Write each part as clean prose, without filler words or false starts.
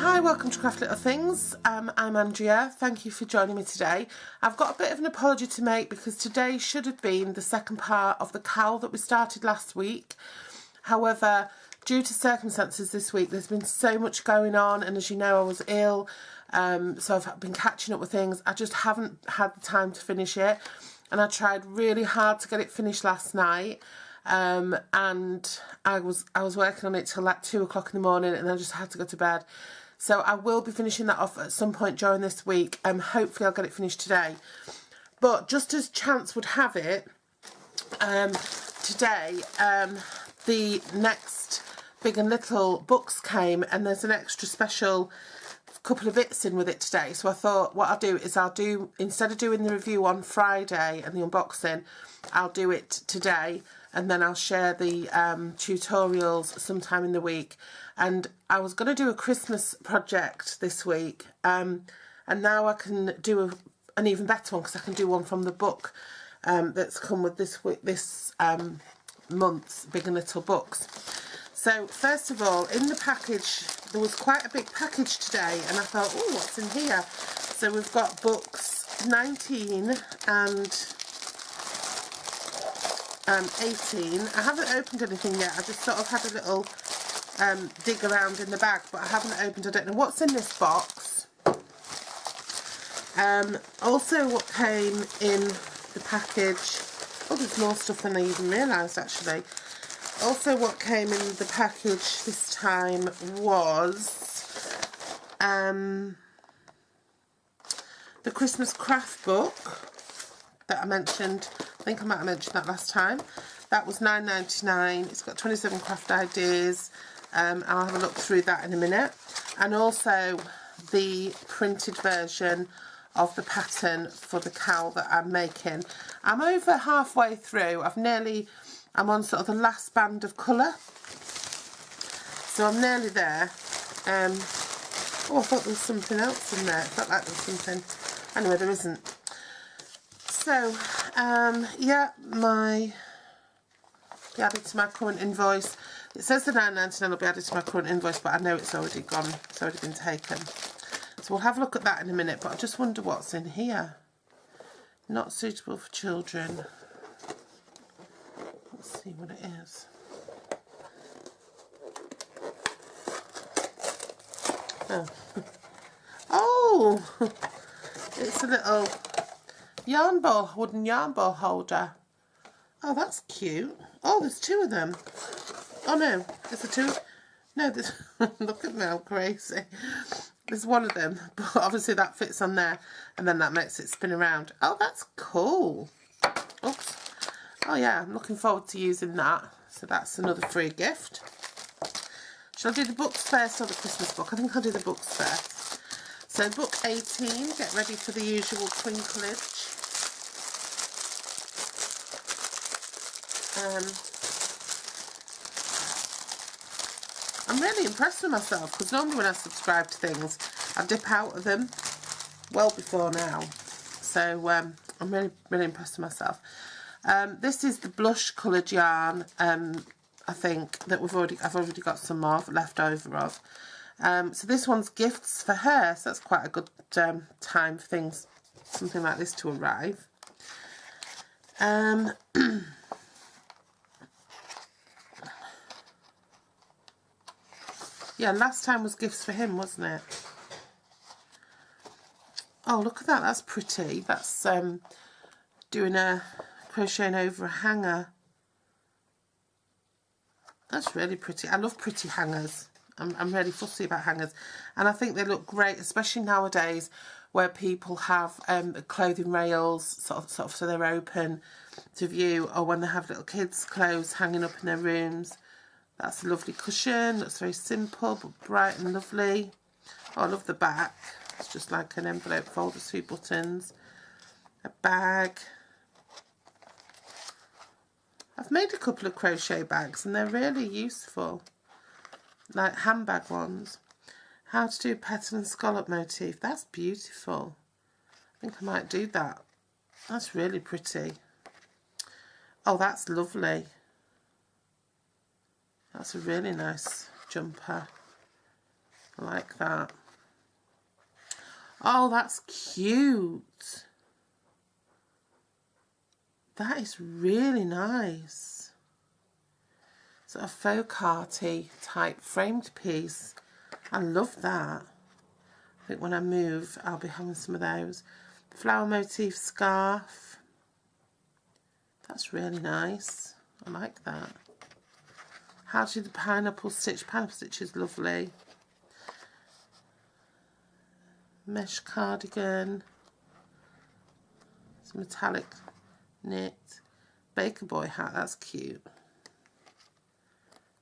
Hi, welcome to Craft Little Things. I'm Andrea. Thank you for joining me today. I've got a bit of an apology to make because today should have been the second part of the cowl that we started last week. However, due to circumstances this week, there's been so much going on, and as you know, I was ill, so I've been catching up with things. I just haven't had the time to finish it, and I tried really hard to get it finished last night. And I was working on it till like 2 o'clock in the morning, and I just had to go to bed. So I will be finishing that off at some point during this week. Hopefully I'll get it finished today. But just as chance would have it, today the next Big and Little books came, and there's an extra special couple of bits in with it today. So I thought what I'll do is instead of doing the review on Friday and the unboxing, I'll do it today, and then I'll share the tutorials sometime in the week. And I was going to do a Christmas project this week, and now I can do an even better one because I can do one from the book that's come with this month's Big and Little books. So first of all, in the package, there was quite a big package today, and I thought, oh, what's in here? So we've got books 19 and 18. I haven't opened anything yet. I just sort of had a little dig around in the bag, but I haven't opened. I don't know what's in this box. Also, what came in the package. Oh, there's more stuff than I even realised actually. Also, what came in the package this time was the Christmas craft book that I mentioned. I think I might have mentioned that last time. That was £9.99. It's got 27 craft ideas. I'll have a look through that in a minute. And also the printed version of the pattern for the cowl that I'm making. I'm over halfway through. I'm on sort of the last band of colour. So I'm nearly there. Oh, I thought there was something else in there. It felt like there was something. Anyway, there isn't. So, yeah, be added to my current invoice. It says the £9.99 will be added to my current invoice, but I know it's already gone. It's already been taken. So we'll have a look at that in a minute, but I just wonder what's in here. Not suitable for children. Let's see what it is. Oh, oh, it's a little wooden yarn ball holder. Oh, that's cute. Oh, there's two of them. Oh no, there's a two. No, there's look at me, I'm crazy. There's one of them, but obviously that fits on there, and then that makes it spin around. Oh, that's cool. Oops. Oh yeah, I'm looking forward to using that. So that's another free gift. Shall I do the books first or the Christmas book? I think I'll do the books first. So book 18, get ready for the usual twinklage. I'm really impressed with myself because normally when I subscribe to things I dip out of them well before now. So I'm really impressed with myself. This is the blush coloured yarn. I think that I've already got some more left over of. So this one's gifts for her. So that's quite a good time for something like this to arrive. Yeah, last time was gifts for him, wasn't it? Oh, look at that. That's pretty. That's doing a crocheting over a hanger. That's really pretty. I love pretty hangers. I'm really fussy about hangers, and I think they look great, especially nowadays where people have clothing rails sort of so they're open to view, or when they have little kids' clothes hanging up in their rooms. That's a lovely cushion. Looks very simple but bright and lovely. Oh, I love the back. It's just like an envelope folder, 2 buttons, a bag. I've made a couple of crochet bags and they're really useful, like handbag ones. How to do petal and scallop motif. That's beautiful. I think I might do that. That's really pretty. Oh, that's lovely. That's a really nice jumper. I like that. Oh, that's cute. That is really nice. Sort of faux carty type framed piece. I love that. I think when I move, I'll be having some of those. Flower motif scarf. That's really nice. I like that. How to do the pineapple stitch. Pineapple stitch is lovely. Mesh cardigan. It's metallic knit. Baker boy hat. That's cute.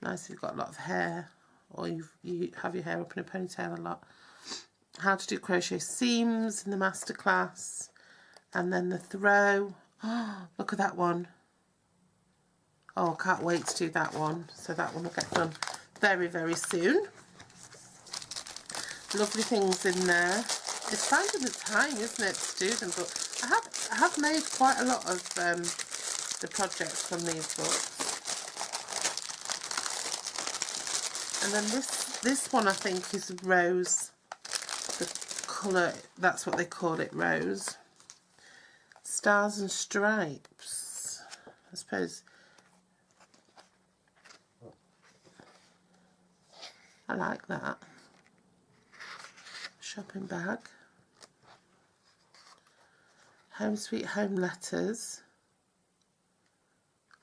Nice if you've got a lot of hair, or you have your hair up in a ponytail a lot. How to do crochet seams in the masterclass. And then the throw. Oh, look at that one. Oh, I can't wait to do that one. So that one will get done very, very soon. Lovely things in there. It's finding the time, isn't it, to do them? But I have made quite a lot of the projects from these books. And then this one I think is rose. The colour, that's what they call it, rose. Stars and stripes. I suppose. I like that. Shopping bag. Home Sweet Home letters.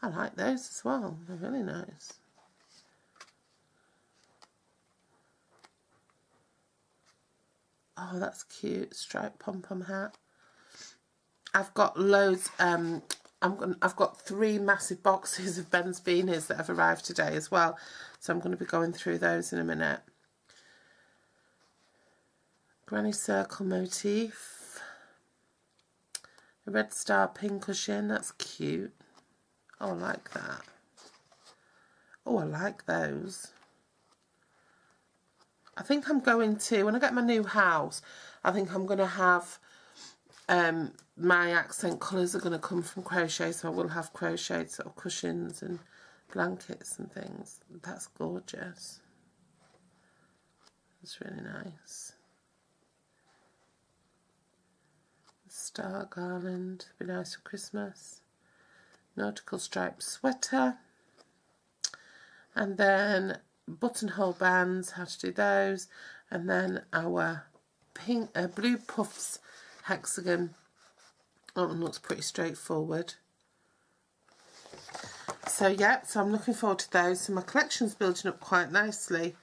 I like those as well. They're really nice. Oh, that's cute. Striped Pom Pom Hat. I've got loads. I've got 3 massive boxes of Ben's Beanies that have arrived today as well. So I'm going to be going through those in a minute. Granny Circle motif. A red star pincushion. That's cute. Oh, I like that. Oh, I like those. I think I'm going to, when I get my new house, I think I'm going to have, my accent colours are going to come from crochet, so I will have crocheted sort of cushions and blankets and things. That's gorgeous. It's really nice. Star garland, be nice for Christmas. Nautical striped sweater. And then buttonhole bands, how to do those, and then our pink blue puffs hexagon. That one looks pretty straightforward. So yeah, so I'm looking forward to those. So my collection's building up quite nicely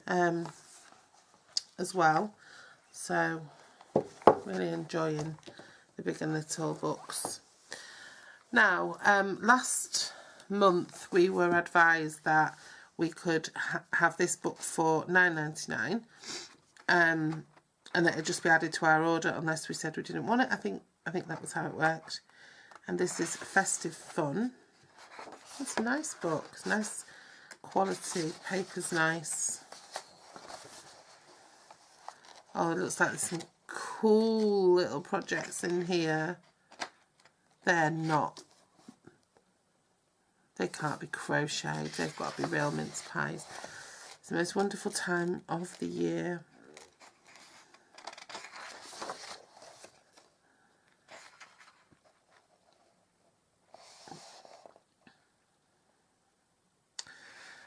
as well. So really enjoying the big and little books. Now, last month we were advised that we could have this book for £9.99, and that it'd just be added to our order unless we said we didn't want it. I think that was how it worked. And this is Festive Fun. It's a nice book. It's nice quality. Paper's nice. Oh, it looks like there's some cool little projects in here. They're not. They can't be crocheted. They've got to be real mince pies. It's the most wonderful time of the year.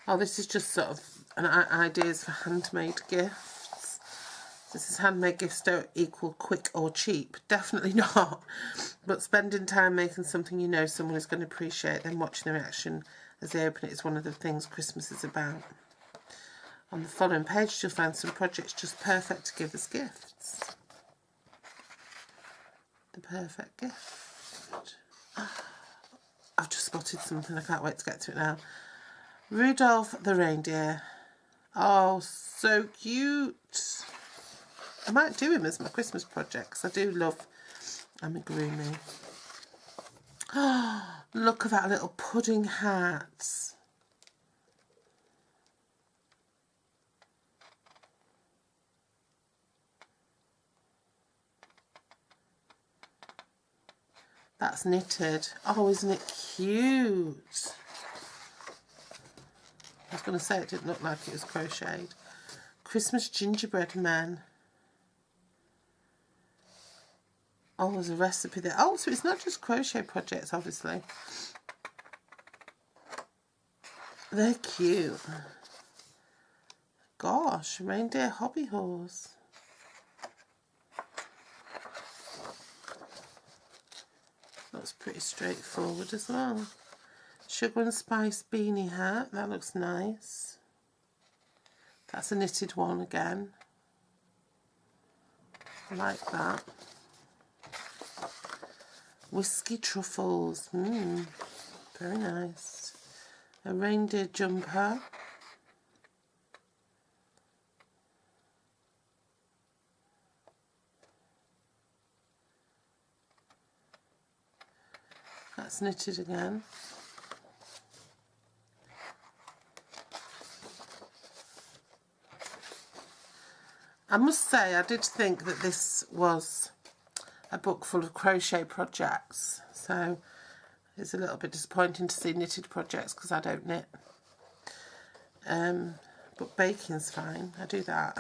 Oh, this is just sort of ideas for handmade gifts. This is handmade gifts don't equal quick or cheap. Definitely not. But spending time making something you know someone is going to appreciate, then watching their reaction as they open it is one of the things Christmas is about. On the following page you'll find some projects just perfect to give as gifts. The perfect gift. I've just spotted something, I can't wait to get to it now. Rudolph the Reindeer. Oh, so cute. I might do him as my Christmas project because I do love amigurumi. Oh, look at that little pudding hat. That's knitted. Oh, isn't it cute? I was going to say it didn't look like it was crocheted. Christmas gingerbread men. Oh, there's a recipe there. Oh, so it's not just crochet projects, obviously. They're cute. Gosh, reindeer hobby horse. Looks pretty straightforward as well. Sugar and spice beanie hat. That looks nice. That's a knitted one again. I like that. Whiskey truffles. Very nice. A reindeer jumper. That's knitted again. I must say, I did think that this was a book full of crochet projects, so it's a little bit disappointing to see knitted projects because I don't knit. But baking's fine, I do that.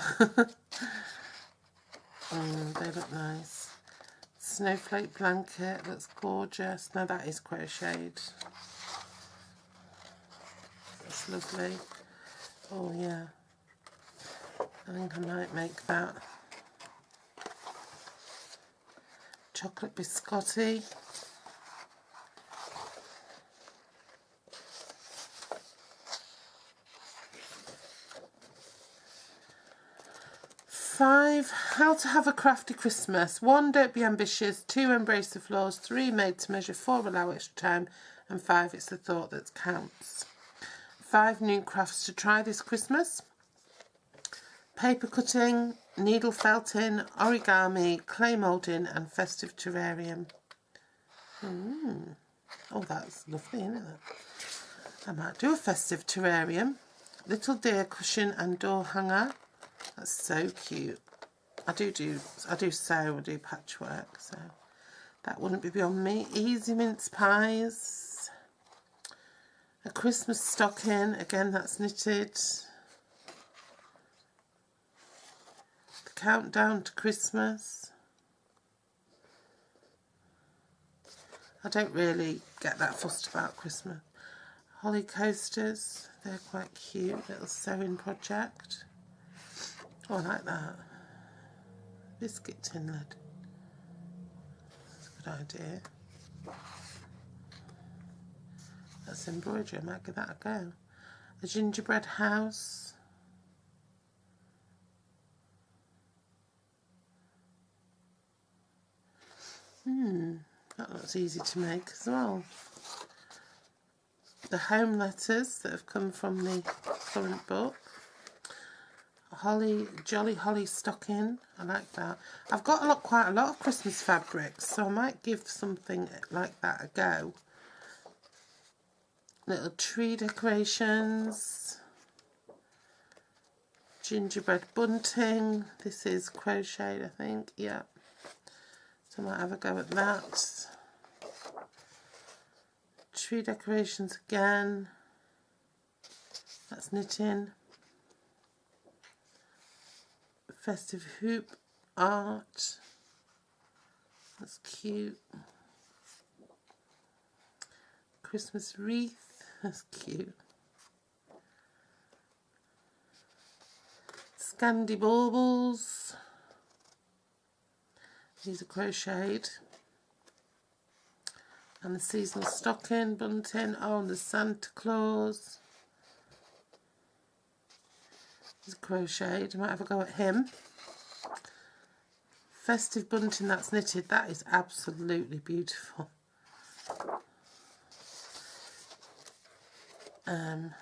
They look nice. Snowflake blanket, that's gorgeous. Now that is crocheted. That's lovely. Oh yeah. I think I might make that. Chocolate biscotti. Five, how to have a crafty Christmas. 1, don't be ambitious. 2, embrace the flaws. 3, made to measure. 4, allow extra time. And 5, it's the thought that counts. 5 new crafts to try this Christmas. Paper cutting, needle felting, origami, clay moulding and festive terrarium. Oh, that's lovely, isn't it? I might do a festive terrarium. Little deer cushion and door hanger. That's so cute. I do sew, I do patchwork, so that wouldn't be beyond me. Easy mince pies. A Christmas stocking, again that's knitted. Countdown to Christmas. I don't really get that fussed about Christmas. Holly coasters, they're quite cute. Little sewing project. Oh, I like that. Biscuit tin lid. That's a good idea. That's embroidery, I might give that a go. A gingerbread house. That looks easy to make as well. The home letters that have come from the current book. Jolly holly stocking. I like that. I've got quite a lot of Christmas fabrics, so I might give something like that a go. Little tree decorations. Gingerbread bunting. This is crocheted, I think. Yeah. So I might have a go at that. Tree decorations again. That's knitting. Festive hoop art. That's cute. Christmas wreath. That's cute. Scandi baubles. These are crocheted. And the seasonal stocking, bunting. Oh, and the Santa Claus. He's crocheted. I might have a go at him. Festive bunting, that's knitted. That is absolutely beautiful. No,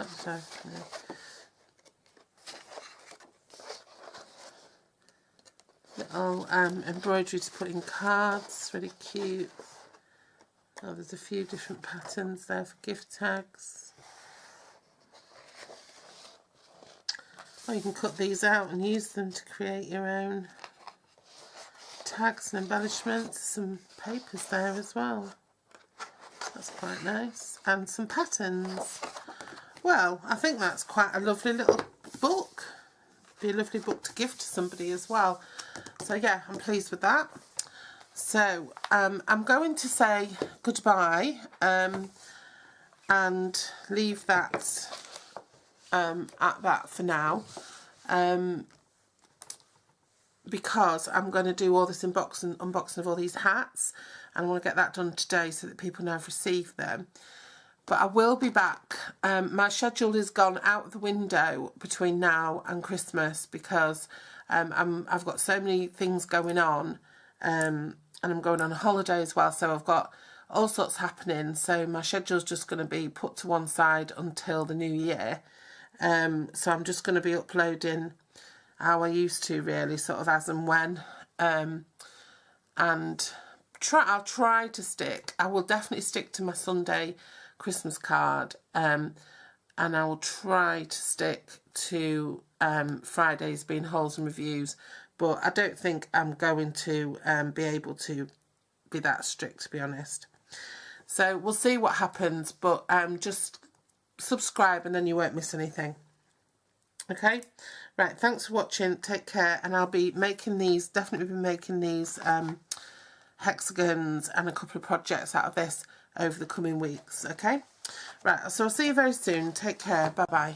sorry. No. Little embroidery to put in cards, really cute. Oh, there's a few different patterns there for gift tags. Or you can cut these out and use them to create your own tags and embellishments. Some papers there as well. That's quite nice. And some patterns. well, I think that's quite a lovely little book. Be a lovely book to give to somebody as well. So yeah, I'm pleased with that. So I'm going to say goodbye and leave that at that for now, because I'm going to do all this unboxing of all these hats, and I want to get that done today so that people know I've received them. But I will be back. My schedule has gone out the window between now and Christmas because I've got so many things going on, and I'm going on a holiday as well, so I've got all sorts happening. So my schedule's just going to be put to one side until the new year. So I'm just going to be uploading how I used to, really, sort of as and when. And I'll try to stick. I will definitely stick to my Sunday Christmas card, and I will try to stick to Fridays being hauls and reviews, but I don't think I'm going to be able to be that strict, to be honest. So we'll see what happens, but just subscribe and then you won't miss anything. Okay, right, thanks for watching, take care, and I'll be making these, definitely be making these hexagons and a couple of projects out of this over the coming weeks. Okay, right, so I'll see you very soon. Take care. Bye bye.